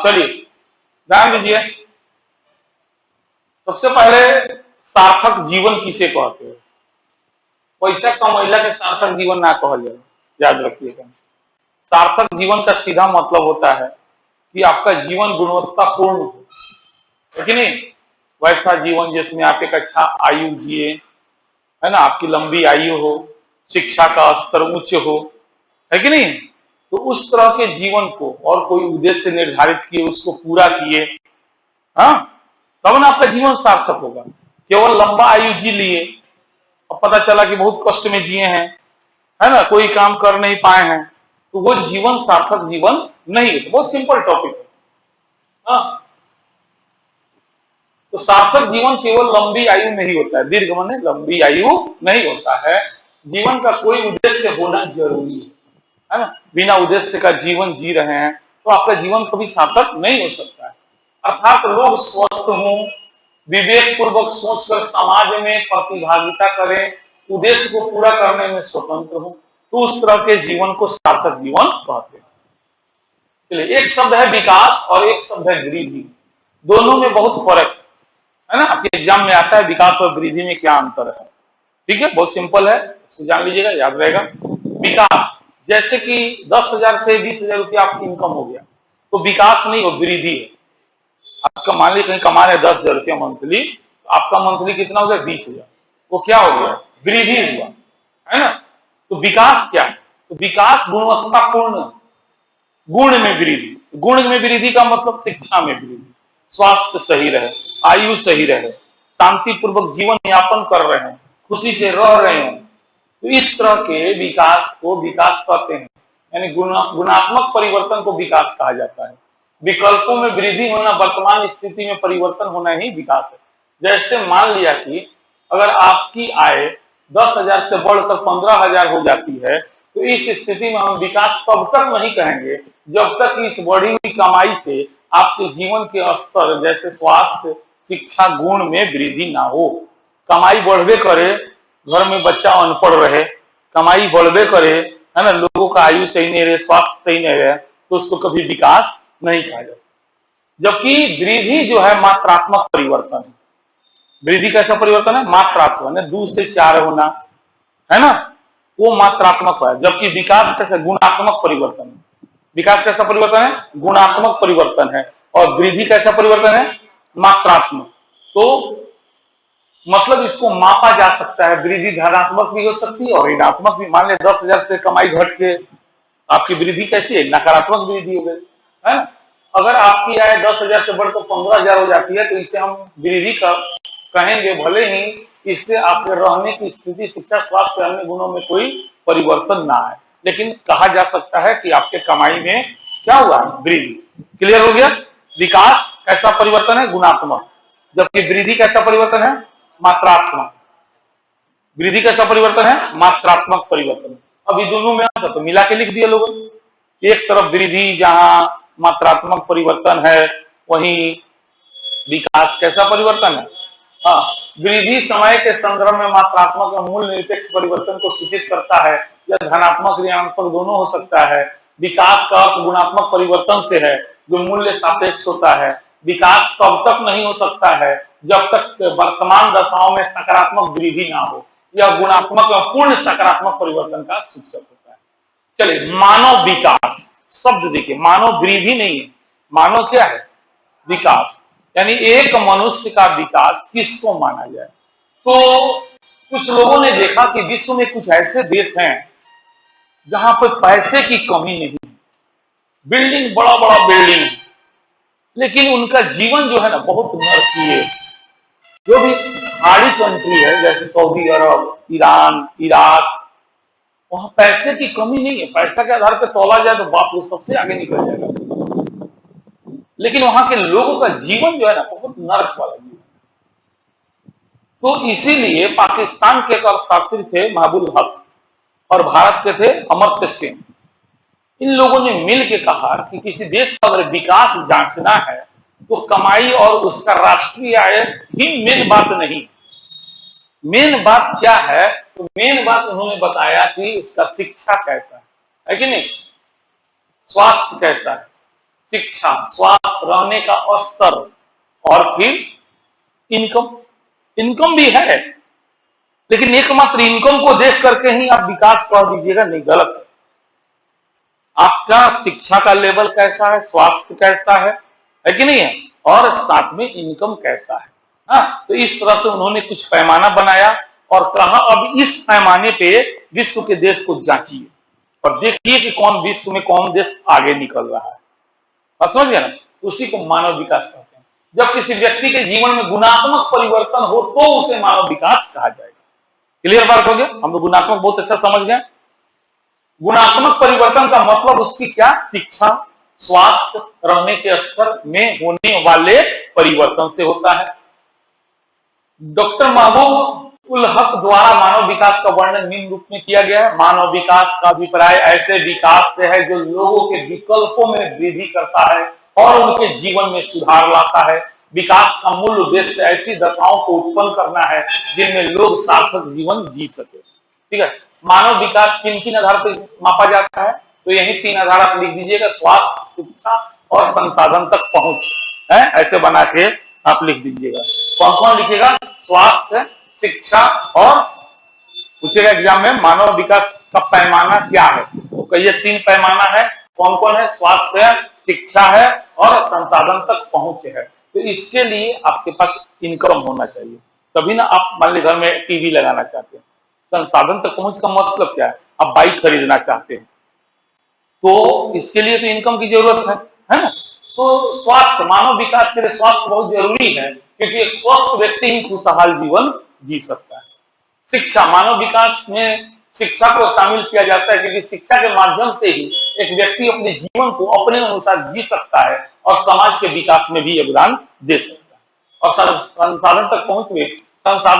चलिए ध्यान दीजिए, सबसे पहले सार्थक जीवन किसे कहते हैं? पैसा कमैला के सार्थक जीवन ना कहल जाए, याद रखिएगा। सार्थक जीवन का सीधा मतलब होता है कि आपका जीवन गुणवत्तापूर्ण हो, है कि नहीं? वैसा जीवन जिसमें आप एक अच्छा आयु जिए, है ना, आपकी लंबी आयु हो, शिक्षा का स्तर उच्च हो, है कि नहीं? तो उस तरह के जीवन को और कोई उद्देश्य निर्धारित किए, उसको पूरा किए, हाँ, तब ना आपका जीवन सार्थक होगा। केवल लंबा आयु जी लिए, अब पता चला कि बहुत कष्ट में जिए हैं, है ना, कोई काम कर नहीं पाए हैं, तो वो जीवन सार्थक जीवन नहीं है। बहुत सिंपल टॉपिक है। हाँ, तो सार्थक जीवन केवल लंबी आयु नहीं होता है, दीर्घ माने लंबी आयु नहीं होता है। जीवन का कोई उद्देश्य होना जरूरी है ना? बिना उद्देश्य का जीवन जी रहे हैं तो आपका जीवन कभी सार्थक नहीं हो सकता है। अर्थात लोग स्वस्थ हों, विवेक पूर्वक सोचकर समाज में प्रतिभागिता करें, उद्देश्य को पूरा करने में स्वतंत्र हो, तो उस तरह के जीवन को सार्थक जीवन कहते हैं। चलिए, एक शब्द है विकास और एक शब्द है वृद्धि। दोनों में बहुत फर्क है ना? आपके एग्जाम में आता है विकास और वृद्धि में क्या अंतर है। ठीक है, बहुत सिंपल है, इसको जान लीजिएगा, याद रहेगा। विकास, जैसे कि 10,000 से 20,000 रुपया आपकी इनकम हो गया, तो विकास नहीं हो, वृद्धि है। आपका मान लीजिए कहीं कमा रहे 10,000 रुपया मंथली, तो आपका मंथली कितना हो गया? 20,000, वो क्या हो गया? वृद्धि हुआ, है ना? तो विकास क्या है? तो विकास गुणवत्तापूर्ण, गुण में वृद्धि। गुण में वृद्धि का मतलब शिक्षा में वृद्धि, स्वास्थ्य सही रहे, आयु सही रहे, शांति पूर्वक जीवन यापन कर रहे हैं, खुशी से रह रहे हैं, तो इस तरह के विकास को विकास कहते हैं। यानी गुणात्मक परिवर्तन को विकास कहा जाता है। विकल्पों में वृद्धि होना, वर्तमान स्थिति में परिवर्तन होना ही विकास है। जैसे मान लिया कि अगर आपकी आय 10,000 से बढ़कर 15,000 हो जाती है, तो इस स्थिति में हम विकास तब तक नहीं कहेंगे जब तक इस बढ़ी हुई कमाई से आपके जीवन के स्तर जैसे स्वास्थ्य, शिक्षा, गुण में वृद्धि ना हो। कमाई बढ़वे करे, घर में बच्चा अनपढ़ रहे, कमाई बढ़वे करे, है ना, लोगों का आयु सही नहीं रहे, स्वास्थ्य सही नहीं रहे, तो उसको कभी विकास नहीं कहा जाता। जबकि वृद्धि जो है मात्रात्मक परिवर्तन है। वृद्धि कैसा परिवर्तन है? मात्रात्मक, 2 से 4 होना, है ना, वो मात्रात्मक है। जबकि विकास कैसा? गुणात्मक परिवर्तन है। विकास कैसा परिवर्तन है? गुणात्मक परिवर्तन है। और वृद्धि कैसा परिवर्तन है? मात्रात्मक। तो मतलब इसको मापा जा सकता है, वृद्धि धनात्मक भी हो सकती है और ऋणात्मक भी। मान ले 10,000 से कमाई घट के आपकी वृद्धि कैसी है? नकारात्मक वृद्धि हो गई, है। अगर आपकी आय 10,000 से बढ़कर 15,000 हो जाती है, तो इसे हम वृद्धि का कहेंगे, भले ही इससे आपके रहने की स्थिति, शिक्षा, स्वास्थ्य, अन्य गुणों में कोई परिवर्तन ना आए, लेकिन कहा जा सकता है कि आपके कमाई में क्या हुआ? वृद्धि। क्लियर हो गया? विकास कैसा परिवर्तन है? गुणात्मक। जबकि वृद्धि कैसा परिवर्तन है? मात्रात्मक। वृद्धि कैसा परिवर्तन है? मात्रात्मक परिवर्तन। अभी दोनों में आता तो मिला के लिख दिया लोगों ने। एक तरफ वृद्धि जहां मात्रात्मक परिवर्तन है, वहीं विकास कैसा परिवर्तन है? हाँ, वृद्धि समय के संदर्भ में मात्रात्मक या मूल निरपेक्ष परिवर्तन को सूचित करता है, या धनात्मक ऋणात्मक दोनों हो सकता है। विकास का अर्थ गुणात्मक परिवर्तन से है, जो मूल्य सापेक्ष होता है। विकास तब तक नहीं हो सकता है जब तक वर्तमान दशाओं में सकारात्मक वृद्धि ना हो, यह गुणात्मक और पूर्ण सकारात्मक परिवर्तन का सूचक होता है। चलिए, मानव विकास शब्द देखिए, मानव वृद्धि नहीं है, मानव क्या है? विकास। यानी एक मनुष्य का विकास किसको माना जाए? तो कुछ लोगों ने देखा कि विश्व में कुछ ऐसे देश हैं जहां पर पैसे की कमी नहीं, बिल्डिंग बड़ा बड़ा बिल्डिंग, लेकिन उनका जीवन जो है ना बहुत नरकीय। जो भी पहाड़ी कंट्री है जैसे सऊदी अरब, ईरान, इराक, वहां पैसे की कमी नहीं है। पैसा के आधार पर तोला जाए तो बाप रे सबसे आगे निकल जाएगा, लेकिन वहां के लोगों का जीवन जो है ना बहुत नर्क वाला जीवन। तो इसीलिए पाकिस्तान के एक अर्थशास्त्री थे महबूब हक, और भारत के थे अमर्त्य सेन। इन लोगों ने मिल के कहा कि किसी देश का अगर विकास जांचना है तो कमाई और उसका राष्ट्रीय आय ही मेन बात नहीं। मेन बात क्या है? तो मेन बात उन्होंने बताया कि उसका शिक्षा कैसा है कि नहीं, स्वास्थ्य कैसा है, शिक्षा, स्वास्थ्य, रहने का स्तर और फिर इनकम। इनकम भी है, लेकिन एकमात्र इनकम को देख करके ही आप विकास कह दीजिएगा, नहीं, गलत है। आपका शिक्षा का लेवल कैसा है, स्वास्थ्य कैसा है कि नहीं है, और साथ में इनकम कैसा है। हाँ, तो इस तरह से उन्होंने कुछ पैमाना बनाया और कहा अब इस पैमाने पे विश्व के देश को जांचिए और देखिए कि कौन विश्व में कौन देश आगे निकल रहा है। और समझ गए ना, उसी को मानव विकास कहते हैं। जब किसी व्यक्ति के जीवन में गुणात्मक परिवर्तन हो तो उसे मानव विकास कहा जाएगा। क्लियर बात हो गया? हम लोग गुणात्मक बहुत अच्छा समझ गए। गुणात्मक परिवर्तन का मतलब उसकी क्या, शिक्षा, स्वास्थ्य, रहने के स्तर में होने वाले परिवर्तन से होता है। डॉक्टर महबूब उल हक द्वारा मानव विकास का वर्णन निम्न रूप में किया गया है। मानव विकास का अभिप्राय ऐसे विकास से है जो लोगों के विकल्पों में वृद्धि करता है और उनके जीवन में सुधार लाता है। विकास का मूल उद्देश्य ऐसी दशाओं को उत्पन्न करना है जिनमें लोग सार्थक जीवन जी सके। ठीक है, मानव विकास किन किन आधार पर मापा जाता है, तो यही 3 आधार आप लिख दीजिएगा, स्वास्थ्य, शिक्षा और संसाधन तक पहुंच है, ऐसे बना के आप लिख दीजिएगा। कौन कौन लिखेगा, स्वास्थ्य, शिक्षा और पूछेगा एग्जाम में मानव विकास का पैमाना क्या है, तो कहिए 3 पैमाना है। कौन कौन है, स्वास्थ्य है, शिक्षा है और संसाधन तक पहुंच है। तो इसके लिए आपके पास इनकम होना चाहिए, तभी ना आप मान लीजिए घर में टीवी लगाना चाहते हैं, संसाधन तक पहुंच का मतलब क्या है, आप बाइक खरीदना चाहते हैं तो इसके लिए तो इनकम की जरूरत है ना। तो स्वास्थ्य, मानव विकास के लिए स्वास्थ्य बहुत जरूरी है, क्योंकि एक स्वस्थ व्यक्ति ही खुशहाल जीवन जी सकता है। शिक्षा, मानव विकास में शिक्षा को शामिल किया जाता है, क्योंकि शिक्षा के माध्यम से ही एक व्यक्ति अपने जीवन को अपने अनुसार जी सकता है और समाज के विकास में भी योगदान दे सकता है। और संसाधन तक पहुंच में, संसाधन